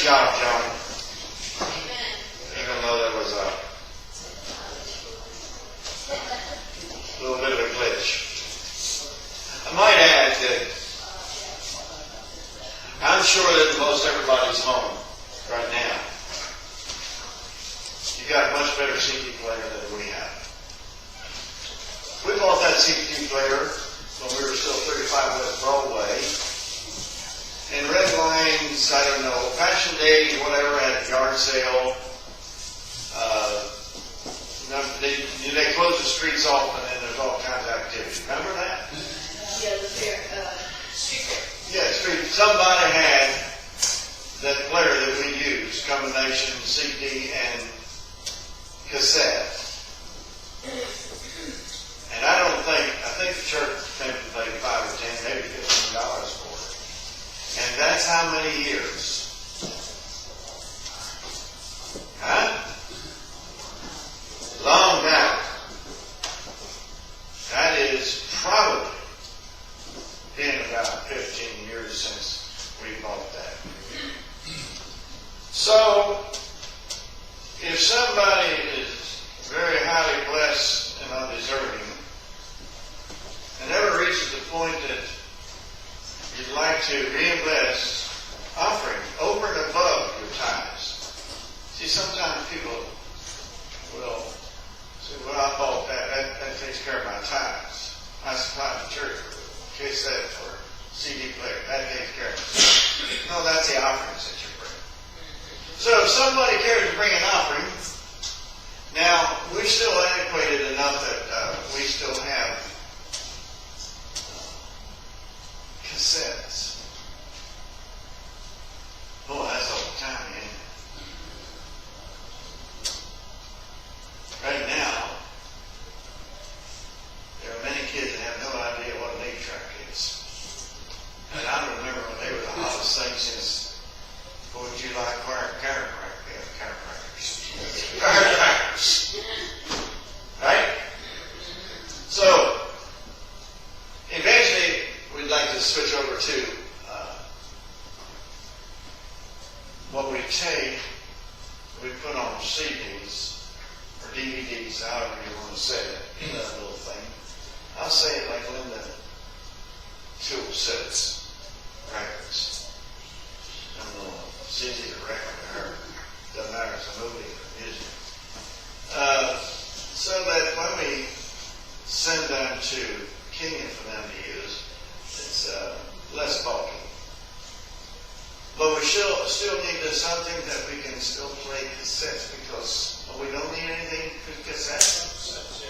job, John. Even though there was a little bit of a glitch. I might add that I'm sure that most everybody's home right now. You got a much better CD player than we have. We bought that CD player when we were still 35 West Broadway. And Red Lines, I don't know, Passion Day, whatever, had a yard sale. They close the streets off and then there's all kinds of activity. Remember that? Yeah, the fair, street fair. Yeah, street. Somebody had that player that we use, combination CD and cassette. And I think the church maybe paid $5 or $10, maybe $15 for it. And that's how many years? Huh? Long time. That is probably been about 15 years since we bought that. So, if somebody is very highly blessed and undeserving, and ever reaches the point that you'd like to reinvest offering over and above your tithes. See, sometimes people will say, well, I bought that. That takes care of my tithes. I supply the church with a cassette for CD player. That takes care of it. No, that's the offerings that you bring. So if somebody cares to bring an offering, now, we're still antiquated enough that we still have cassettes. Boy, that's all the time, ain't it? Right now, there are many kids that have no idea what an 8-track is. And I remember when they were the hottest thing since 4th of July firecrackers. Right? So, eventually, we'd like to switch over to what we take, we put on CDs or DVDs, however you want to say it, that little thing. I'll say it like Linda Tool sets records. I don't know, CD or record to her. Doesn't matter if it's a movie or music. So that when we send them to Kenyon for them to use, it's less bulky. But we still need something that we can still play cassettes because we don't need anything for cassettes.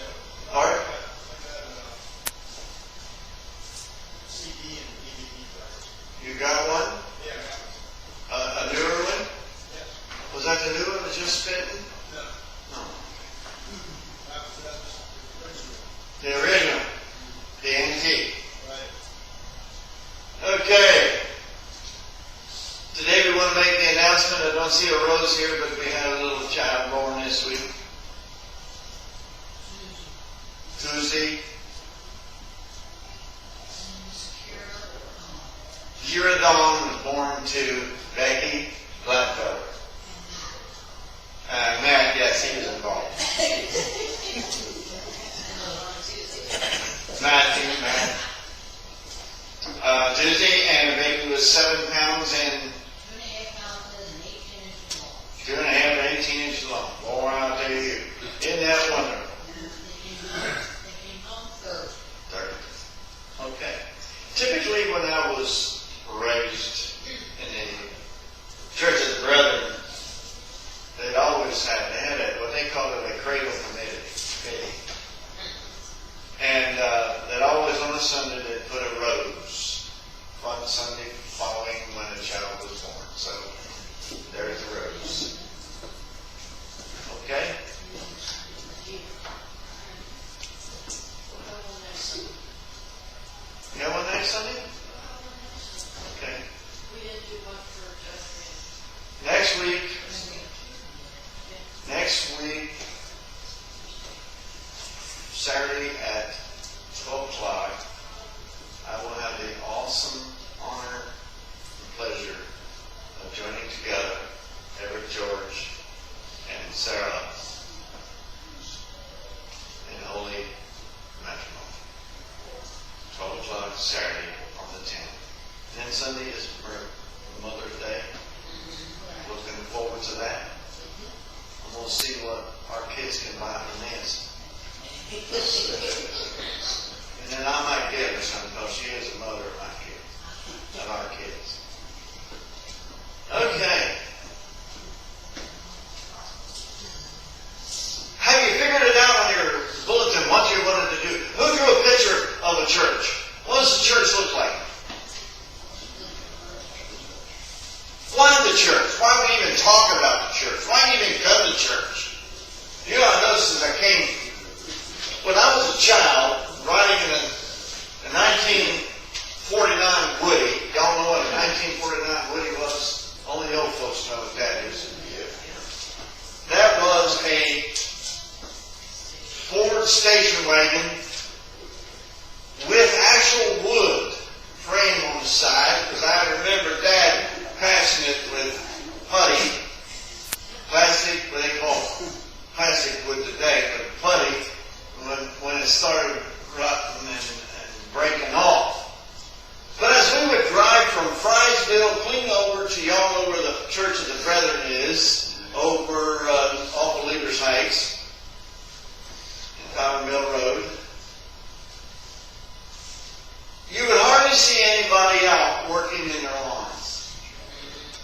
Art? CD and DVD players. You got one? Yeah. A newer one? Yes. Was that the new one that just spitting? No. No. That's the original. The original. The antique. Right. Okay. Today we want to make the announcement. I don't see a Rose here, but we had a little child born this week. Tuesday. Kira Dawn was born to Becky Gladfelder. Matt, yes, he was involved. Matt. Tuesday, and the baby was 7 pounds and 2.5 and 18 inches long. Boy, I'll tell you, isn't that wonderful? 30. Okay. Typically, when I was raised in the Church of the Brethren, they had what they called it a cradle committee. And that always on a Sunday they'd put a rose. One Sunday following when a child was born. So there's the rose. Okay? You have one next Sunday? Okay. We didn't do one for Justin. Next week, Saturday at 12 o'clock, I will have the awesome honor and pleasure of joining together And Sunday is for Mother's Day. Looking forward to that. I'm going to see what our kids can buy for Nancy. And then I might get her some because she is the mother of my kids, of our kids. Okay. Have you figured it out on your bulletin what you wanted to do? Who drew a picture of a church? What does the church look like? Why the church? Why do we even talk about the church? Why do you even go to church? You know, I noticed as I came, when I was a child, riding in a 1949 Woody, y'all know what a 1949 Woody was? Only the old folks know what that is. That was a Ford station wagon with actual wood frame on the side, because I remember Dad passing it with putty, plastic, what they call plastic wood today, but putty, when it started rotting and breaking off. But as we would drive from Frysville clean over to y'all know where the Church of the Brethren is, over off of Leaders Heights, Powder Mill Road, you would hardly see anybody out working in their lawns.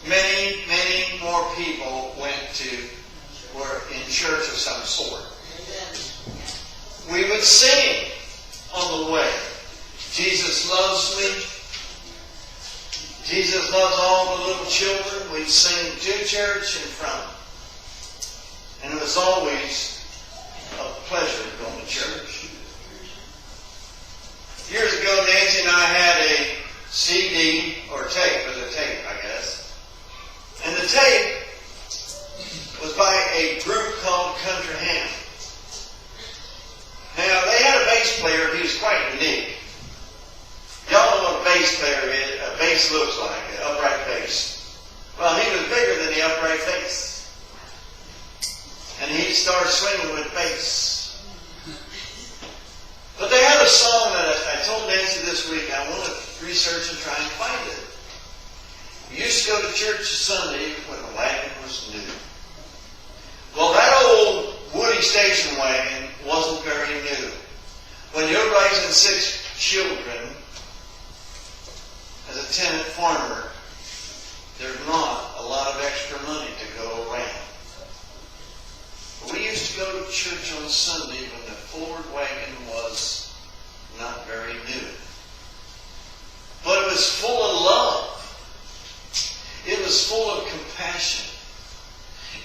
Many, many more people were in church of some sort. We would sing on the way. Jesus loves me. Jesus loves all the little children. We'd sing to church and from. And it was always a pleasure to go to church. Years ago, Nancy and I had a CD, or tape, it was a tape, I guess. And the tape was by a group called Country Ham. Now, they had a bass player, he was quite unique. Y'all know what a bass player is, a bass looks like, an upright bass. Well, he was bigger than the upright bass. And he started swinging with bass. But they had a song that I told Nancy this week, I want to research and try and find it. We used to go to church Sunday when the wagon was new. Well, that old Woody station wagon wasn't very new. When you're raising 6 children as a tenant farmer, there's not a lot of extra money to go around. But we used to go to church on Sunday when the Ford wagon was not very new. But it was full of love. It was full of compassion.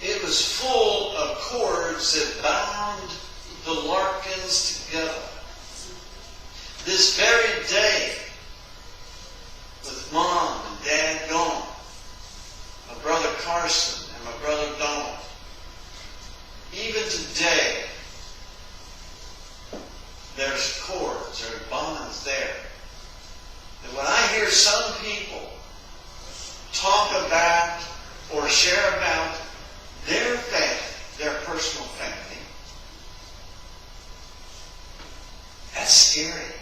It was full of cords that bound the Larkins together. This very day, with Mom and Dad gone, my brother Carson and my brother Donald, even today, there's cords, there's bonds there. And when I hear some people talk about or share about their family, their personal family, that's scary.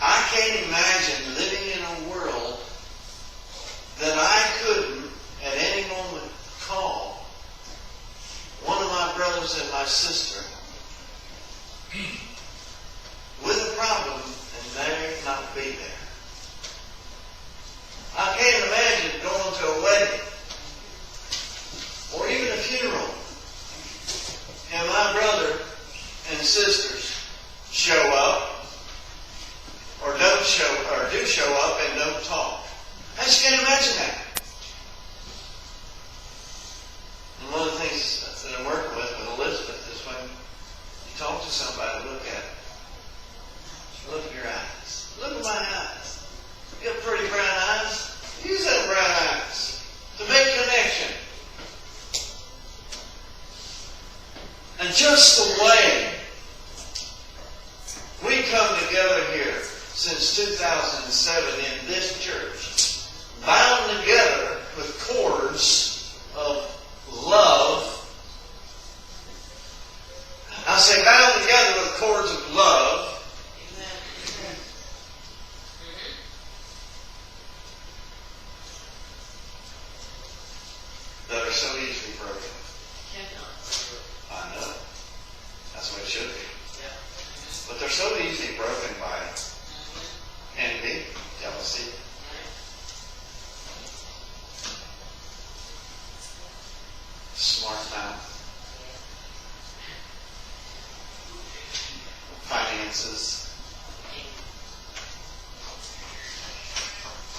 I can't imagine living in a world that I couldn't at any moment call one of my brothers and my sister with a problem and they not be there. I can't imagine going to a wedding or even a funeral and my brother and sisters show up or don't show or do show up and don't talk. I just can't imagine that. And one of the things that I'm working with Elizabeth is when you talk to somebody, look at it. Look at your eyes. Look at my eyes. You got pretty brown eyes. Use them brown eyes to make connection. And just the way we come together here since 2007 in this church, bound together with cords of love. I say bound together with cords of love. so easily broken. Cannot. I know. That's what it should be. Yeah. But they're so easily broken by envy, jealousy. Smart mouth. Finances.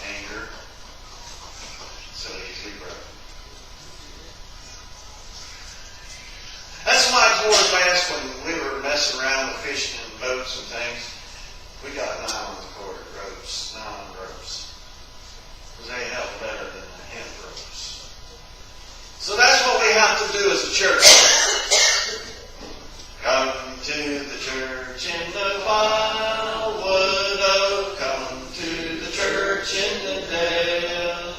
Anger. So easily broken. That's why towards last when we were messing around with fishing and boats and things, we got nylon corded ropes, nylon ropes. Because they held better than the hemp ropes. So that's what we have to do as a church. Come to the church in the wildwood oak. Come to the church in the dale.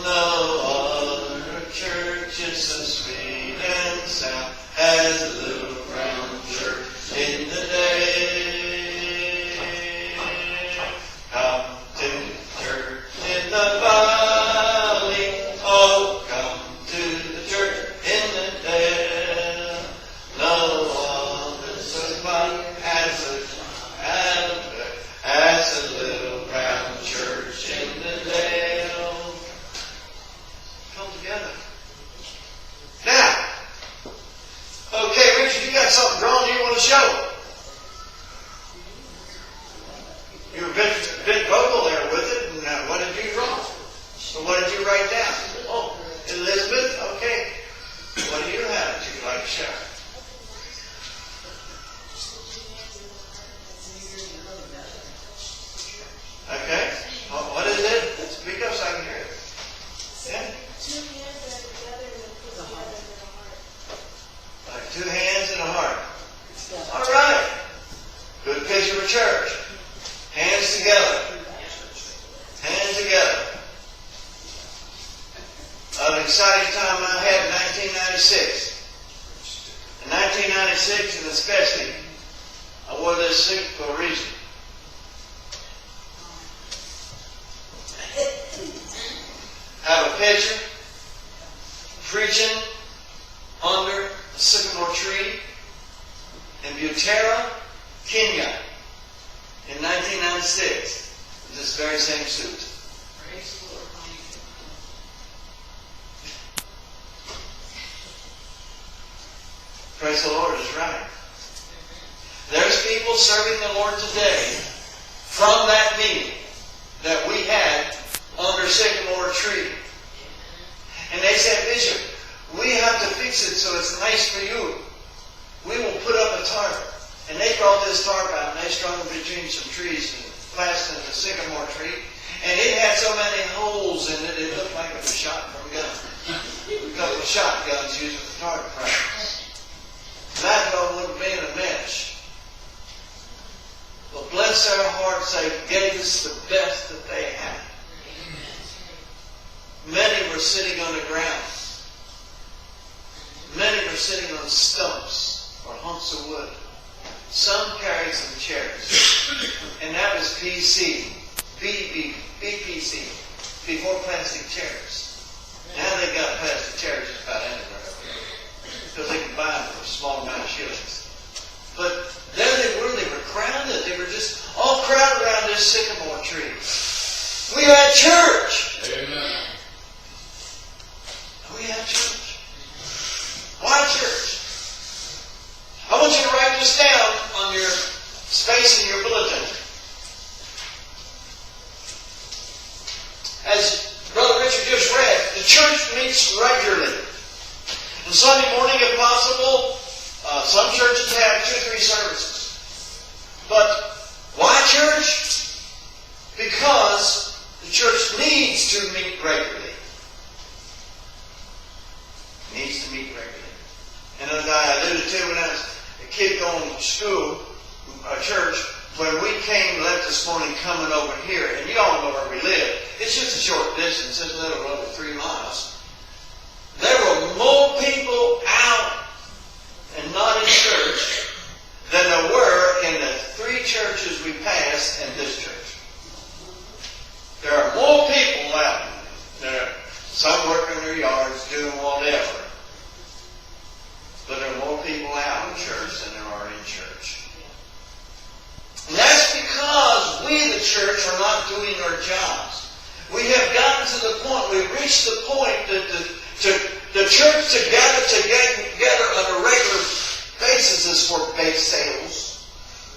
No other church is so sweet and sound as a little brown church in the day. Come to the church in the valley. Oh, come to the church in the dale. No other so fine as a little brown church in the dale. Come together. Now, okay, Richard, you got something drawn you want to show. You were a bit vocal there with it, and what did you draw? So what did you write down? Oh, Elizabeth, okay. What do you have that you'd like to share? Okay. What is it? Speak up so I can hear it. Yeah? Two hands that are together and then put together in a heart. Like 2 hands and a heart. All right. Good picture of church. Hands together. Hands together. An exciting time I had in 1996. In 1996, and especially, I wore this suit for a reason. Have a picture preaching under a sycamore tree in Butere, Kenya in 1996. This very same suit. Praise the Lord. Praise the Lord is right. There's people serving the Lord today from that meeting that we had under sycamore tree. And they said, Bishop, we have to fix it so it's nice for you. We will put up a tarp. And they brought this tarp out and they strung it between some trees and fastened the sycamore tree. And it had so many holes in it, it looked like it was shot from a gun. A couple of shotguns using the tarp practice. That one would have been a mess. But bless their hearts, they gave us the best that they had. Many were sitting on the ground. Many were sitting on stumps or hunks of wood. Some carried some chairs. And that was BPC, before plastic chairs. Now they've got plastic chairs just about anywhere. Because they can buy them for a small amount of shillings. But there they were crowded. They were just all crowded around this sycamore tree. We had church. Amen. We have church. Why church? I want you to write this down on your space in your bulletin. As Brother Richard just read, the church meets regularly. And Sunday morning, if possible, some churches have 2 or 3 services. But why church? Because the church needs to meet regularly. Needs to meet regularly. And as I alluded to when I was a kid going to school, church, when we left this morning coming over here, and you all know where we live, it's just a short distance, it's a little over 3 miles. There were more people out and not in church than there were in the 3 churches we passed and this church. There are more people out there. Some working their yards, doing whatever. doing our jobs. We have gotten to the point, we've reached the point that the church to gather together on a regular basis is for bake sales,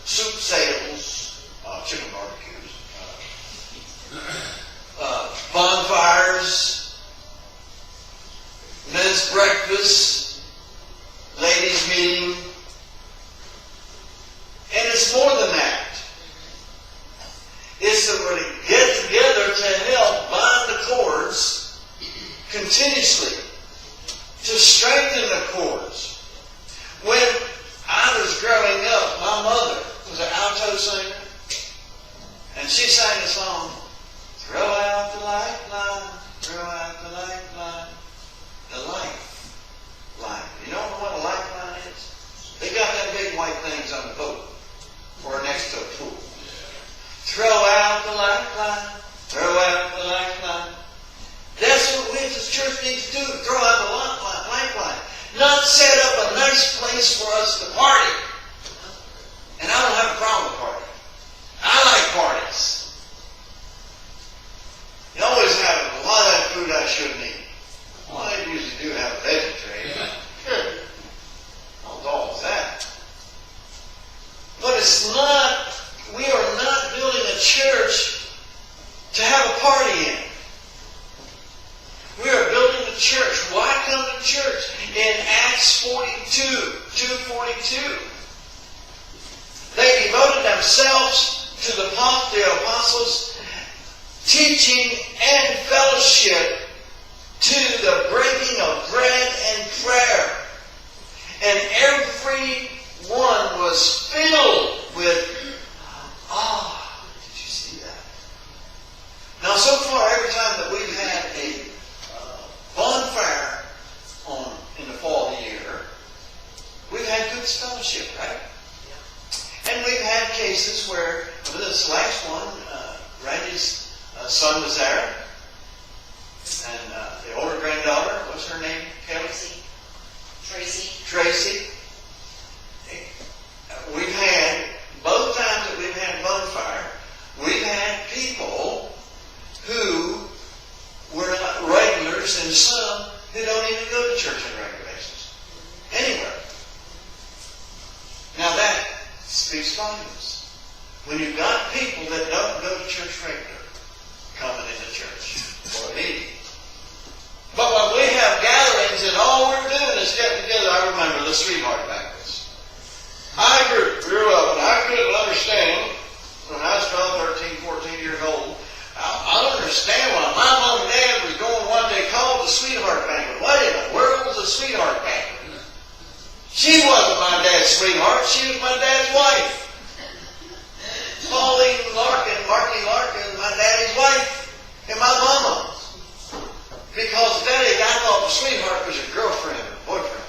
soup sales, chicken barbecues, bonfires, men's breakfast, ladies' meeting. And it's more than that. It's that we're to get together to help bind the cords continuously, to strengthen the cords. When I was growing up, my mother was an alto singer, and she sang the song, "Throw out the lifeline, throw out the lifeline, the lifeline." You know what a lifeline is? They got them big white things on the boat or next to a pool. Throw out the lifeline, throw out the lifeline. That's what we as a church need to do, throw out the lifeline. Not set up a nice place for us to party. And I don't have a problem with party. I like parties. You always have a lot of that food I shouldn't eat. Well, I usually do have a vegetarian. Good. How dull is that? But it's not, we are not building a church to have a party in. We are building a church. Why come to church? In Acts 2:42, they devoted themselves to the apostles' teaching and fellowship, to the breaking of bread and prayer. And everyone was filled with awe. Did you see that? Now, so far, every time that we've had a bonfire in the fall of the year, we've had good fellowship, right? And we've had cases where, this last one, Randy's son was there, and the older granddaughter, what's her name? Kelly? Tracy. We've had, both times that we've had bonfire, we've had people who were not regulars and some who don't even go to church on a regular basis. Anywhere. Now that speaks volumes. When you've got people that don't go to church regular coming into church for a meeting. But when we have gatherings and all we're doing is getting together, I remember the sweetheart banquets. I grew up and I couldn't understand when I was 12, 13, 14 years old. I don't understand why my mom and dad was going one day called the sweetheart banquet. What in the world was a sweetheart banquet? She wasn't my dad's sweetheart. She was my dad's wife. Pauline Larkin, Marky Larkin, my daddy's wife, and my mama. Because Daddy, I thought the sweetheart was your girlfriend or boyfriend.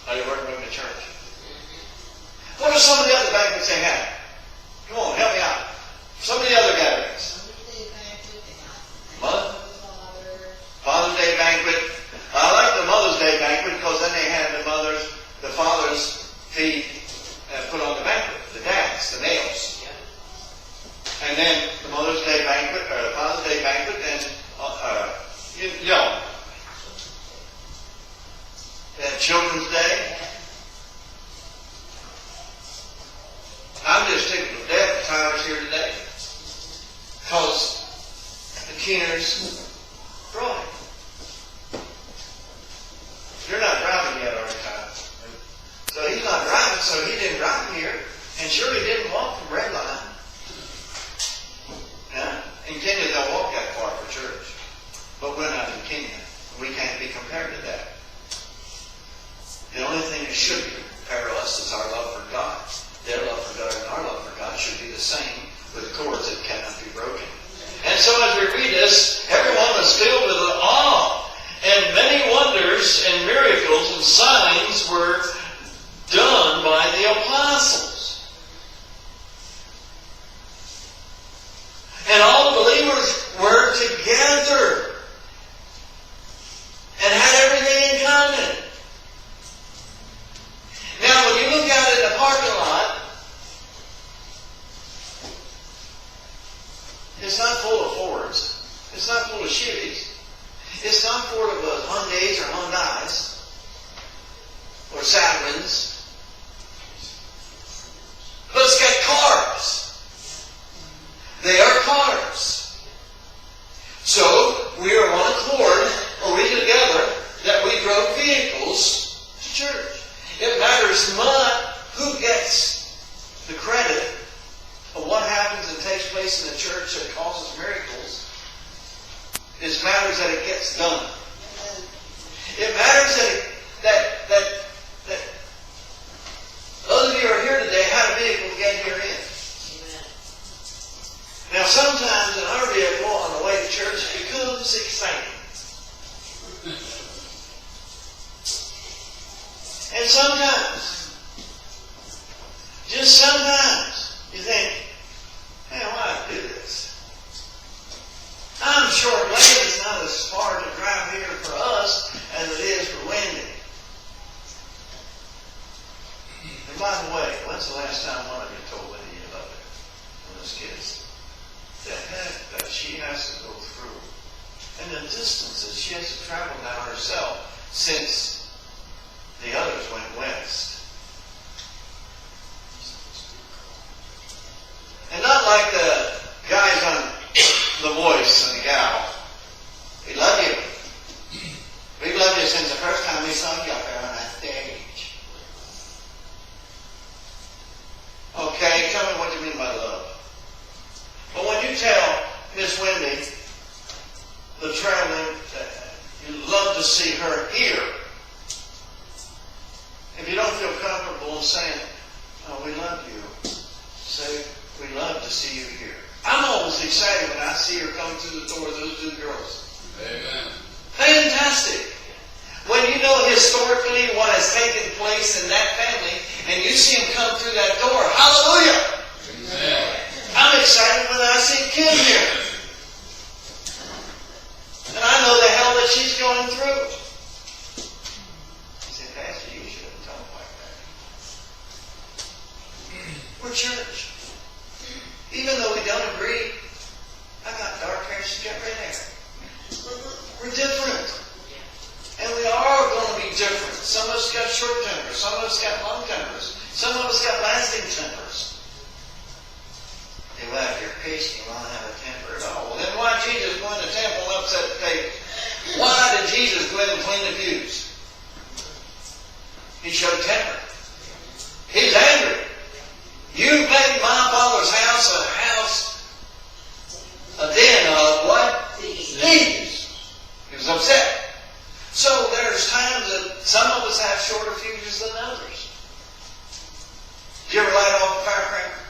Are you working with the church? What are some of the other banquets they have? Come on, help me out. Some of the other gatherings. Father's Day banquet. I like the Mother's Day banquet because then they had the father's feet put on the banquet, the dads, the males. And then the Mother's Day banquet, or the Father's Day banquet, and that Children's Day. I'm just tickled to death that Tyler's here today. Because the Keeners brought him. You're not driving yet, are you, Tyler? So he's not driving, so he didn't drive him here. And surely didn't walk from Red Line. Yeah? In Kenya, they'll walk that far for church. But we're not in Kenya. We can't be compared to that. The only thing that should compare us is our love for God. Their love for God and our love for God should be the same, with cords that cannot be broken. And so as we read this, everyone was filled with awe. And many wonders and miracles and signs were done by the apostles. And all the believers were together and had everything in common. Now, when you look out in the parking lot, It's not full of Fords. It's not full of Chevys. It's not full of Hyundais or Hyundais or Saturns. But it's got cars. They are cars. So we are on accord, or we together, that we drove vehicles to church. It matters not who gets the credit of what happens and takes place in the church that causes miracles. It matters that it gets done. It matters that those of you who are here today had a vehicle to get here in. Now sometimes in our vehicle on the way to church it becomes exciting. And sometimes, just sometimes, you think, man, why do this? I'm sure Lane is not as far to drive here for us as it is for Wendy. And by the way, when's the last time one of you told Wendy you loved her? When those kids. The heck that she has to go through. And the distances she has to travel now herself since the others went west. And not like the guys on The Voice and the gal. We love you. We loved you since the first time we saw you up there on that stage. Okay, tell me what you mean by love. But when you tell Miss Wendy, the traveling, you love to see her here, if you don't feel comfortable in saying, oh, we love you, say, we love to see you here. I'm always excited when I see her come through the door of those two girls. Amen. Fantastic. When you know historically what has taken place in that family, and you see them come through that door, hallelujah! Amen. I'm excited when I see Kim here. And I know the hell that she's going through. Pastor, you shouldn't talk like that. We're church. Even though we don't agree, I got dark hair, she's got red hair. We're different. And we are going to be different. Some of us got short tempers. Some of us got long tempers. Some of us got lasting tempers. Hey, well, if you're patient, you won't have a temper at all. Well, then why did Jesus go in the temple and upset the table? Why did Jesus go in and clean the pews? He showed temper. He's angry. You made my father's house a den of what? Thieves. He was upset. So there's times that some of us have shorter fuses than others. Did you ever light off a firecracker?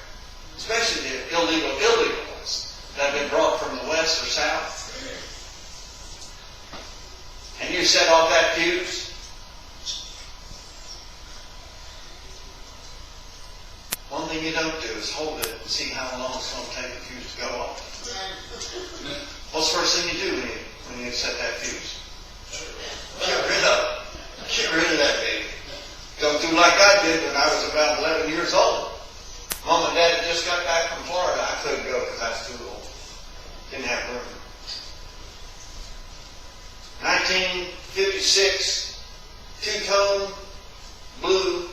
Especially the illegal ones that have been brought from the west or south. And you set off that fuse. One thing you don't do is hold it and see how long it's going to take the fuse to go off. What's the first thing you do when you set that fuse? Get rid of it. Get rid of that baby. Don't do like I did when I was about 11 years old. Mom and Dad had just got back from Florida. I couldn't go because I was too old. Didn't have room. 1956, two-tone, blue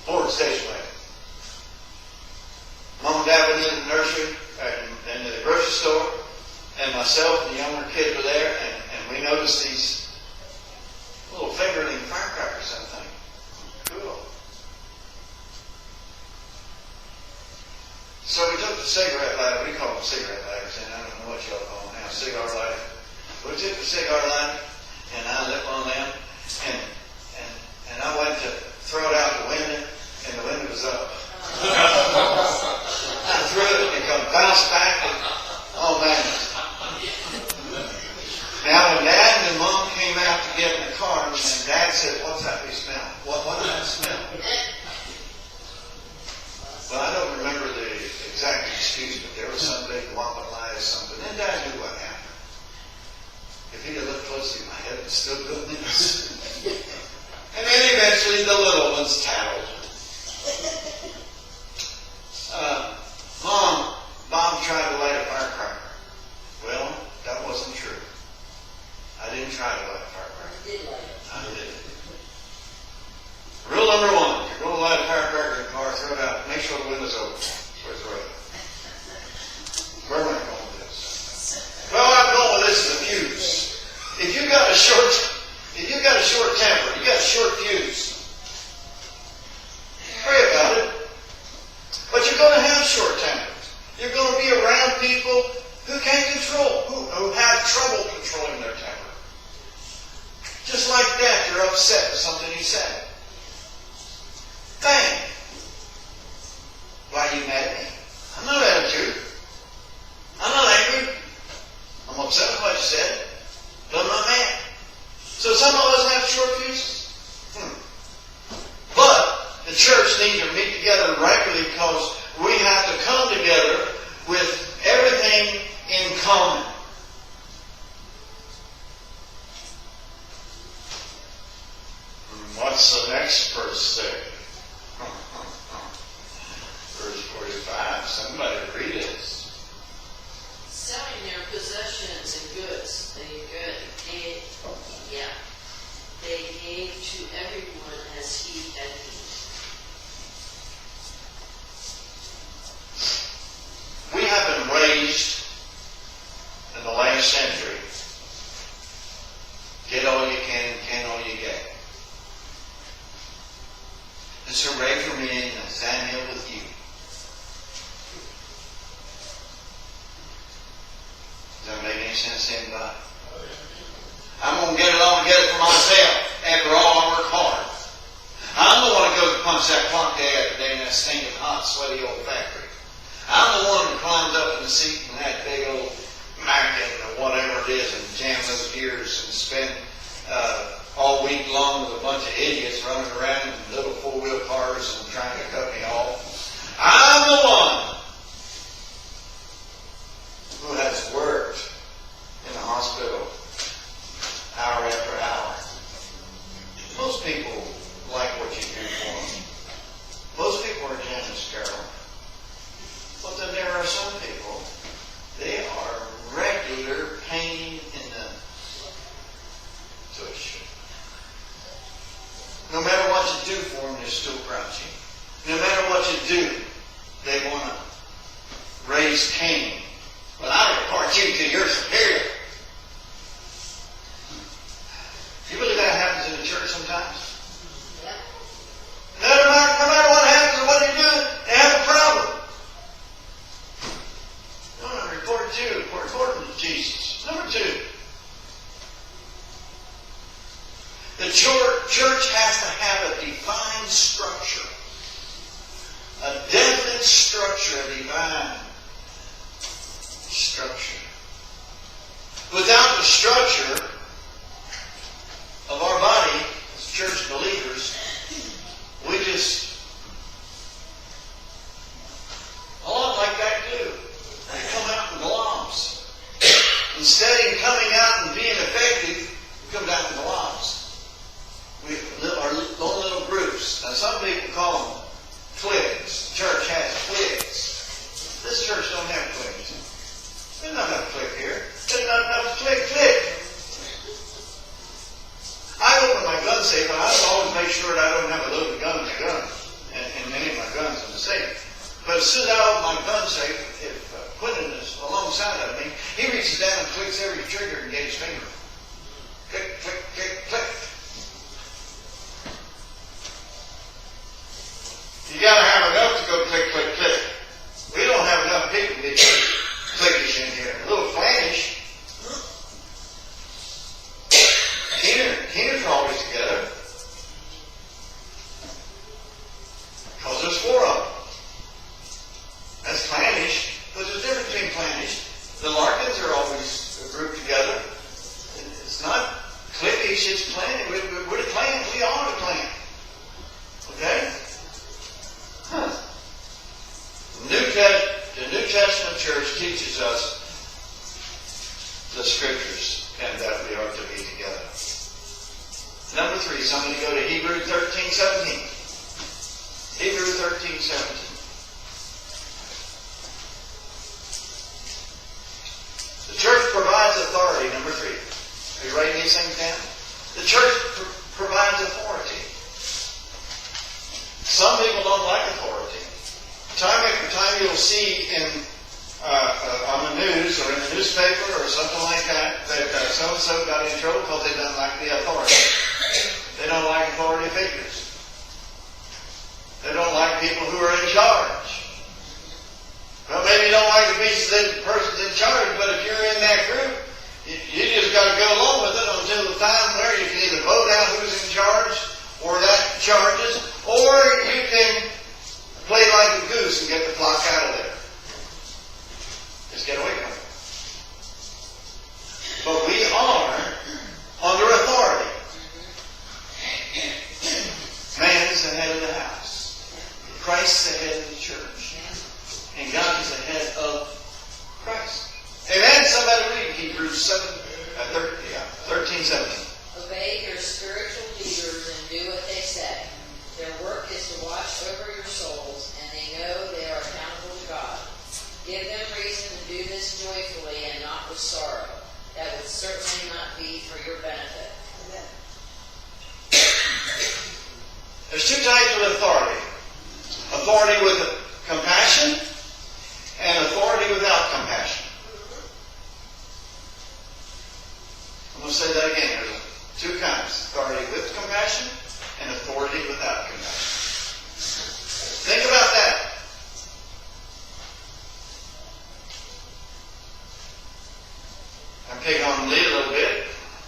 Ford station wagon. Mom and Dad went into the nursery, into the grocery store, and myself and the younger kid were there, and we noticed these little fingerling firecrackers, I think. Cool. So we took the cigarette lighter, we call them cigarette lighters, and I don't know what y'all call them now, cigar lighter. We took the cigar lighter, and I lit one of them, and I went to throw it out the window, and the window was up. I threw it, and it come bounced back, and oh man. Now when Dad and Mom came out to get in the car, and Dad said, what's that we smell? What did that smell? Well, I don't remember the exact excuse, but there was some big whopping lie or something. And Dad knew what happened. If he'd have looked closely, my head was still good news. And then eventually the little ones tattled. Mom going to have short tempers. You're going to be around people who can't control, who have trouble controlling their temper. Just like that, you're upset with something he said. Bang! Why are you mad at me? I'm not mad at you. I'm not angry. I'm upset with what you said, but I'm not mad. So some of us have short fuses. But the church needs to meet together regularly because we have to come together with everything in common. What's the next verse say? Verse 45. Somebody read it. Selling their possessions and goods, they gave to everyone as he had need. We have been raised in the last century. Get all you can all you get. It's hooray for me and Samuel with you. Does that make any sense to anybody? I'm going to get it all together for myself. After all, I work hard. I'm the one that goes to punch that clock day after day in that stinking hot, sweaty old factory. I'm the one that climbs up in the seat in that big old Mackin or whatever it is and jam those gears and spend all week long with a bunch of idiots running around in little four-wheel cars and trying to cut me off. I'm the one who has worked in the hospital hour after hour. Most people like what you do for them. Most people are generous, Carol. But then there are some people, they are regular pain in the tush. No matter what you do for them, they're still grouchy. No matter what you do, they want to raise Cain. Well, I report you to your superior. Do you believe that happens in the church sometimes? Yep. No matter what happens or what they do, they have a problem. No, I report to you. We're reporting to Jesus. Number 2. The church has to have a defined structure. A definite structure, a divine structure. Without the structure of our body, as church believers, we just, a lot like that too. They come out in globs. Instead of coming out and being effective, we come down in globs. We live our own little groups. Now some people call them cliques. The church has cliques. This church don't have cliques. There's not enough clique here. There's not enough clique. I open my gun safe, and I always make sure that I don't have a loaded gun in my gun, and many of my guns in the safe. But as soon as I open my gun safe, if Quentin is alongside of me, he reaches down and clicks every trigger and gets his finger. Click, click, click, click. You got to have enough to go click, click, click. We don't have enough people to be clickish in here. A little clannish. Keener's always together. Because there's 4 of them. That's clannish. But there's a difference between clannish. The Larkins are always grouped together. It's not clickish, it's clannish. We're the clan. We are the clan. Okay? The New Testament church teaches us the Scriptures and that we are to be together. Number 3, somebody go to Hebrews 13:17. Hebrews 13:17. The church provides authority, number 3. Are you writing these things down? The church provides authority. Some people don't like authority. Time after time you'll see on the news or in the newspaper or something like that so-and-so got in trouble because they don't like the authority. They don't like authority figures. They don't like people who are in charge. person's in charge, but if you're in that group, you just got to go along with it until the time where you can either vote out who's in charge, or that charges, or you can play like a goose and get the flock out of there. Just get away from it. But we are under authority. Man is the head of the house. Christ is the head of the church. And God is the head of Christ. Amen? Somebody read Hebrews 13, 17. Obey your spiritual leaders and do what they say. Their work is to watch over your souls, and they know they are accountable to God. Give them reason to do this joyfully and not with sorrow. That would certainly not be for your benefit. There's two types of authority. Authority with compassion and authority without compassion. I'm going to say that again. There's two kinds. Authority with compassion and authority without compassion. Think about that. I'm picking on Lee a little bit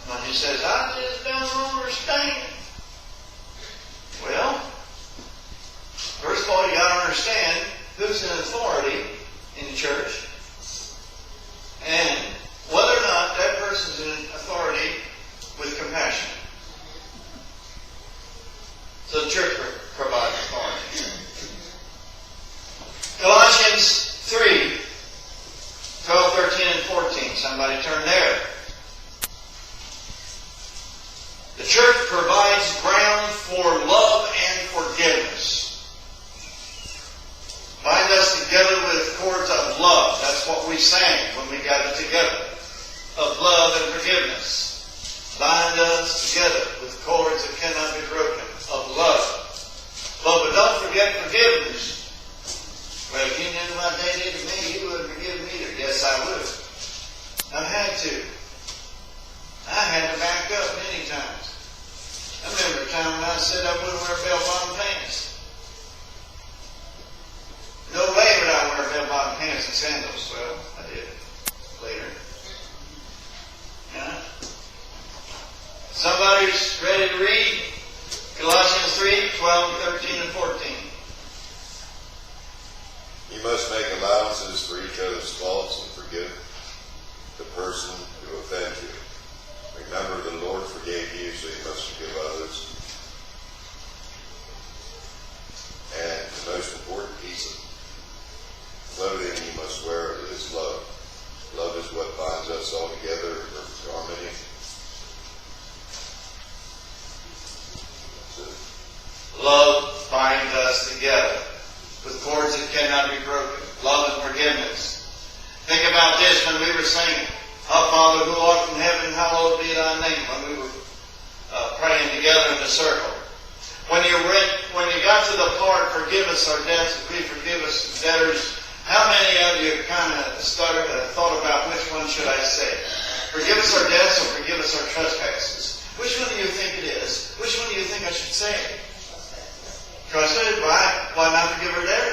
when he says, I just don't understand. Well, first of all, you got to understand who's in authority in the church and whether or not that person's in authority with compassion. So the church provides authority. Colossians 3, 12, 13, and 14. Somebody turn there. The church provides ground for love and forgiveness. Bind us together with cords of love. That's what we sang when we gathered together. Of love and forgiveness. Bind us together with cords that cannot be broken. Of love. But don't forget forgiveness. Well, if you knew what they did to me, you wouldn't forgive me either. Yes, I would. I had to. I had to back up many times. I remember a time when I said I wouldn't wear bell-bottom pants. No way would I wear bell-bottom pants and sandals. Well, I did. Later. Yeah. Somebody's ready to read Colossians 3, 12, 13, and 14. You must make allowances for each other's faults and forgive the person who offends you. Remember, the Lord forgave you, so you must forgive others. And the most important piece of clothing you must wear is love. Love is what binds us all together in perfect harmony. Love binds us together with cords that cannot be broken. Love and forgiveness. Think about this when we were singing, Our Father who art in heaven, hallowed be thy name, when we were praying together in the circle. When you got to the part, forgive us our debts as we forgive us debtors, how many of you kind of thought about which one should I say? Forgive us our debts or forgive us our trespasses? Which one do you think it is? Which one do you think I should say? Because I said, why not forgive our debtors?